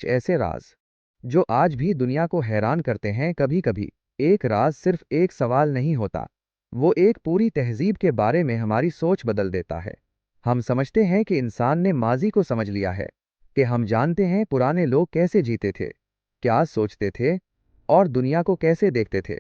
5 ऐसे राज जो आज भी दुनिया को हैरान करते हैं। कभी कभी एक राज सिर्फ एक सवाल नहीं होता, वो एक पूरी तहजीब के बारे में हमारी सोच बदल देता है। हम समझते हैं कि इंसान ने माजी को समझ लिया है, कि हम जानते हैं पुराने लोग कैसे जीते थे, क्या सोचते थे और दुनिया को कैसे देखते थे।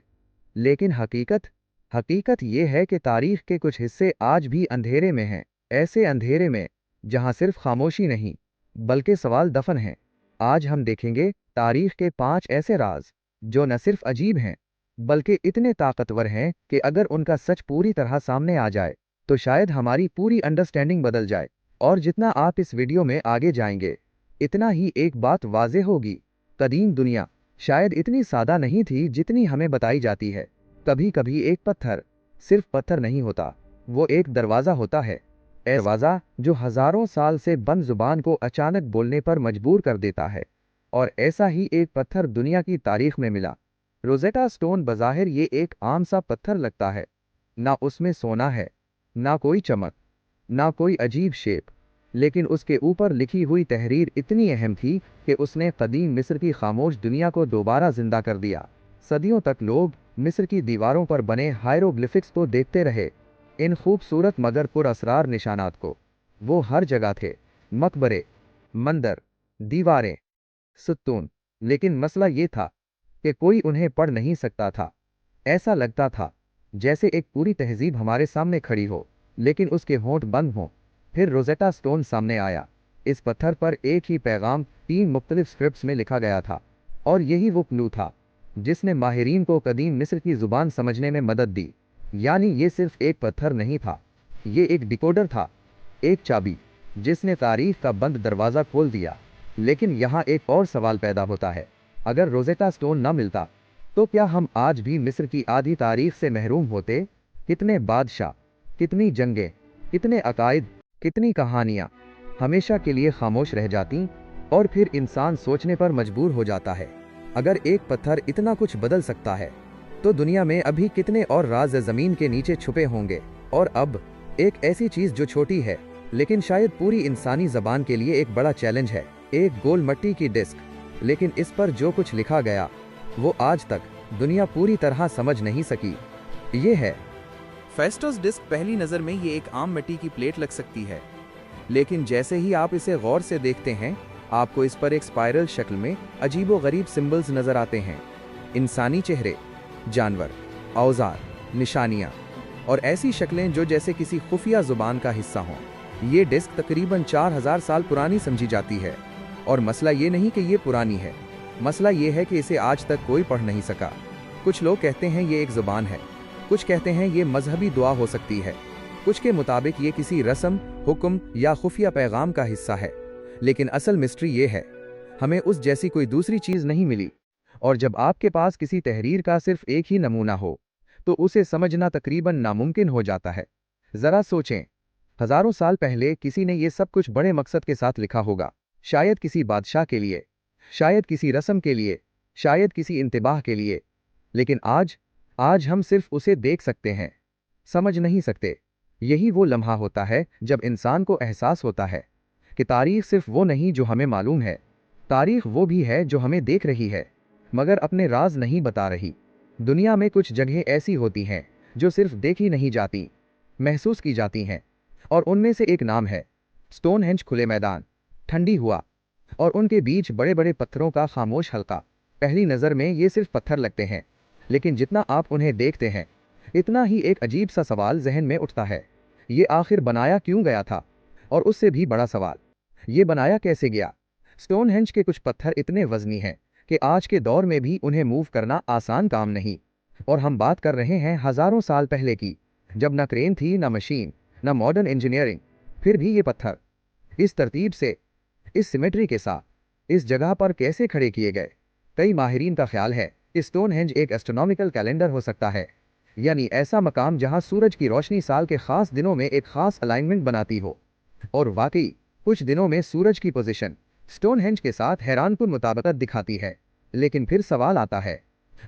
लेकिन हकीकत ये है कि तारीख के कुछ हिस्से आज भी अंधेरे में हैं, ऐसे अंधेरे में जहां सिर्फ खामोशी नहीं बल्कि सवाल दफन हैं। आज हम देखेंगे तारीख के 5 ऐसे राज जो न सिर्फ अजीब हैं बल्कि इतने ताकतवर हैं कि अगर उनका सच पूरी तरह सामने आ जाए तो शायद हमारी पूरी अंडरस्टैंडिंग बदल जाए। और जितना आप इस वीडियो में आगे जाएंगे इतना ही एक बात वाज़ेह होगी, कदीम दुनिया शायद इतनी सादा नहीं थी जितनी हमें बताई जाती है। कभी कभी एक पत्थर सिर्फ पत्थर नहीं होता, वो एक दरवाज़ा होता है, दरवाज़ा जो हज़ारों साल से बंद जुबान को अचानक बोलने पर मजबूर कर देता है। और ऐसा ही एक पत्थर दुनिया की तारीख में मिला। रोज़ेटा स्टोन बज़ाहिर ये एक आम सा पत्थर लगता है, ना उसमें सोना है, ना कोई चमक, ना कोई अजीब शेप, लेकिन उसके ऊपर लिखी हुई तहरीर इतनी अहम थी कि उसने कदीम मिस्र की खामोश दुनिया को दोबारा जिंदा कर दिया। सदियों तक लोग मिस्र की दीवारों पर बने हायरोग्लिफिक्स को देखते रहे, इन खूबसूरत मगर पुरअसरार निशानात को। वो हर जगह थे, मकबरे, मंदिर, दीवारें, सुतून, लेकिन मसला ये था कि कोई उन्हें पढ़ नहीं सकता था। ऐसा लगता था जैसे एक पूरी तहजीब हमारे सामने खड़ी हो लेकिन उसके होंठ बंद हों। फिर रोज़ेटा स्टोन सामने आया। इस पत्थर पर एक ही पैगाम 3 मुख्तलिफ स्क्रिप्ट्स में लिखा गया था, और यही वो क्लू था जिसने माहिरीन को कदीम मिस्र की ज़ुबान समझने में मदद दी। यानी ये सिर्फ एक पत्थर नहीं था, ये एक डिकोडर था, एक चाबी जिसने तारीख का बंद दरवाज़ा खोल दिया। लेकिन यहाँ एक और सवाल पैदा होता है, अगर रोज़ेटा स्टोन न मिलता तो क्या हम आज भी मिस्र की आधी तारीख से महरूम होते? कितने बादशाह, कितनी जंगें, कितने अकायद, कितनी कहानियाँ हमेशा के लिए खामोश रह जाती। और फिर इंसान सोचने पर मजबूर हो जाता है, अगर एक पत्थर इतना कुछ बदल सकता है तो दुनिया में अभी कितने और राज ज़मीन के नीचे छुपे होंगे। और अब एक ऐसी चीज़ जो छोटी है लेकिन शायद पूरी इंसानी ज़बान के लिए एक बड़ा चैलेंज है, एक गोल मिट्टी की डिस्क, लेकिन इस पर जो कुछ लिखा गया वो आज तक दुनिया पूरी तरह समझ नहीं सकी। ये है फेस्टस डिस्क। पहली नज़र में ये एक आम मिट्टी की प्लेट लग सकती है, लेकिन जैसे ही आप इसे गौर से देखते हैं आपको इस पर एक स्पाइरल शक्ल में अजीबोगरीब सिंबल्स नज़र आते हैं। इंसानी चेहरे, जानवर, औजार, निशानियाँ और ऐसी शक्लें जो जैसे किसी खुफिया ज़ुबान का हिस्सा हों। ये डिस्क तकरीबन 4000 साल पुरानी समझी जाती है। और मसला ये नहीं कि ये पुरानी है, मसला ये है कि इसे आज तक कोई पढ़ नहीं सका। कुछ लोग कहते हैं ये एक ज़ुबान है, कुछ कहते हैं ये मजहबी दुआ हो सकती है, कुछ के मुताबिक ये किसी रस्म, हुक्म या खुफिया पैगाम का हिस्सा है। लेकिन असल मिस्ट्री ये है, हमें उस जैसी कोई दूसरी चीज़ नहीं मिली। और जब आपके पास किसी तहरीर का सिर्फ एक ही नमूना हो तो उसे समझना तकरीबन नामुमकिन हो जाता है। ज़रा सोचें, हज़ारों साल पहले किसी ने ये सब कुछ बड़े मकसद के साथ लिखा होगा, शायद किसी बादशाह के लिए, शायद किसी रस्म के लिए, शायद किसी इंतबाह के लिए। लेकिन आज हम सिर्फ उसे देख सकते हैं, समझ नहीं सकते। यही वो लम्हा होता है जब इंसान को एहसास होता है कि तारीख सिर्फ वो नहीं जो हमें मालूम है, तारीख वो भी है जो हमें देख रही है मगर अपने राज नहीं बता रही। दुनिया में कुछ जगहें ऐसी होती हैं जो सिर्फ देखी नहीं जाती, महसूस की जाती हैं, और उनमें से एक नाम है स्टोनहेंज। खुले मैदान, ठंडी हुआ और उनके बीच बड़े बड़े पत्थरों का खामोश हल्का। पहली नज़र में ये सिर्फ पत्थर लगते हैं, लेकिन जितना आप उन्हें देखते हैं इतना ही एक अजीब सा सवाल जहन में उठता है, ये आखिर बनाया क्यों गया था? और उससे भी बड़ा सवाल, ये बनाया कैसे गया? स्टोनहेंज के कुछ पत्थर इतने वजनी हैं कि आज के दौर में भी उन्हें मूव करना आसान काम नहीं। और हम बात कर रहे हैं हज़ारों साल पहले की, जब न क्रेन थी, न मशीन, न मॉडर्न इंजीनियरिंग। फिर भी ये पत्थर इस तरतीब से, इस सिमेट्री के साथ, इस जगह पर कैसे खड़े किए गए? कई माहिरीन का ख्याल है स्टोनहेंज एक एस्ट्रोनॉमिकल कैलेंडर हो सकता है, यानी ऐसा मकाम जहां सूरज की रोशनी साल के खास दिनों में एक खास अलाइनमेंट बनाती हो। और वाकई कुछ दिनों में सूरज की पोजीशन स्टोनहेंज के साथ हैरानकुन मुताबिकत दिखाती है। लेकिन फिर सवाल आता है,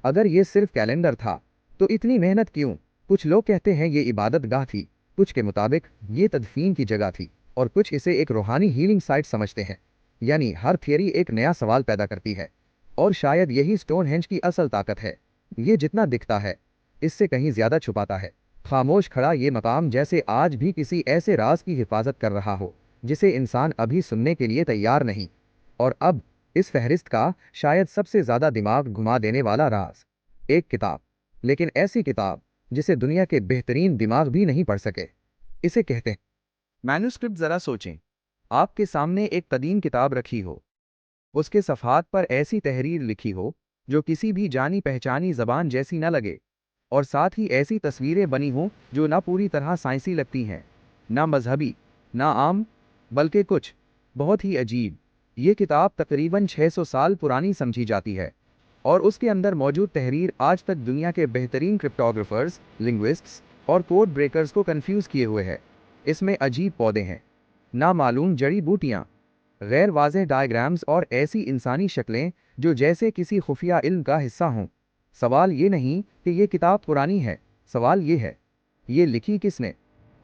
अगर ये सिर्फ कैलेंडर था तो इतनी मेहनत क्यों? कुछ लोग कहते हैं ये इबादत गाह थी, कुछ के मुताबिक ये तदफीन की जगह थी, और कुछ इसे एक रूहानी हीलिंग साइट समझते हैं। यानी हर थियरी एक नया सवाल पैदा करती है, और शायद यही स्टोनहेंज की असल ताकत है। ये जितना दिखता है इससे कहीं ज्यादा छुपाता है। खामोश खड़ा ये मकाम जैसे आज भी किसी ऐसे राज की हिफाजत कर रहा हो जिसे इंसान अभी सुनने के लिए तैयार नहीं। और अब इस फहरिस्त का शायद सबसे ज्यादा दिमाग घुमा देने वाला राज, एक किताब, लेकिन ऐसी किताब जिसे दुनिया के बेहतरीन दिमाग भी नहीं पढ़ सके। इसे कहते हैं मैन्युस्क्रिप्ट। जरा सोचें, आपके सामने एक कदीम किताब रखी हो, उसके सफ़हात पर ऐसी तहरीर लिखी हो जो किसी भी जानी पहचानी ज़बान जैसी न लगे, और साथ ही ऐसी तस्वीरें बनी हों जो ना पूरी तरह साइंसी लगती हैं, ना मजहबी, ना आम, बल्कि कुछ बहुत ही अजीब। ये किताब तकरीबन 600 साल पुरानी समझी जाती है, और उसके अंदर मौजूद तहरीर आज तक दुनिया के बेहतरीन क्रिप्टोग्राफर्स, लिंग्विस्ट्स और कोड ब्रेकर्स को कंफ्यूज किए हुए है। इसमें अजीब पौधे हैं, नामालूम जड़ी बूटियाँ, गैर वाज़ेह डायग्राम्स और ऐसी इंसानी शक्लें जो जैसे किसी खुफिया इल्म का हिस्सा हों। सवाल ये नहीं कि ये किताब पुरानी है, सवाल ये है ये लिखी किसने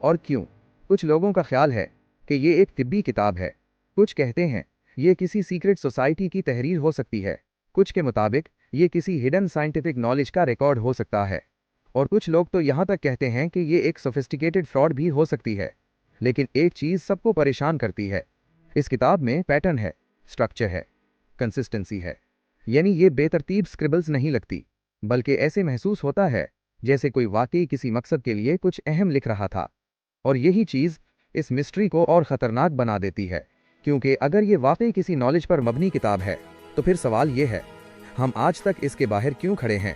और क्यों। कुछ लोगों का ख्याल है कि ये एक तिब्बी किताब है, कुछ कहते हैं ये किसी सीक्रेट सोसाइटी की तहरीर हो सकती है, कुछ के मुताबिक ये किसी हिडन साइंटिफिक नॉलेज का रिकॉर्ड हो सकता है, और कुछ लोग तो यहाँ तक कहते हैं कि ये एक सोफिस्टिकेटेड फ्रॉड भी हो सकती है। लेकिन एक चीज़ सबको परेशान करती है, इस किताब में पैटर्न है, स्ट्रक्चर है, कंसिस्टेंसी है। यानी ये बेतरतीब स्क्रिबल्स नहीं लगती, बल्कि ऐसे महसूस होता है जैसे कोई वाकई किसी मकसद के लिए कुछ अहम लिख रहा था। और यही चीज़ इस मिस्ट्री को और ख़तरनाक बना देती है, क्योंकि अगर ये वाकई किसी नॉलेज पर मबनी किताब है तो फिर सवाल ये है, हम आज तक इसके बाहर क्यों खड़े हैं?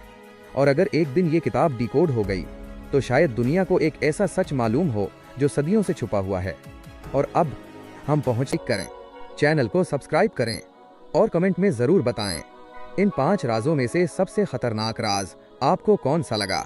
और अगर एक दिन ये किताब डिकोड हो गई तो शायद दुनिया को एक ऐसा सच मालूम हो जो सदियों से छुपा हुआ है। और अब हम करें, चैनल को सब्सक्राइब करें और कमेंट में ज़रूर बताएं इन 5 राजों में से सबसे खतरनाक राज आपको कौन सा लगा।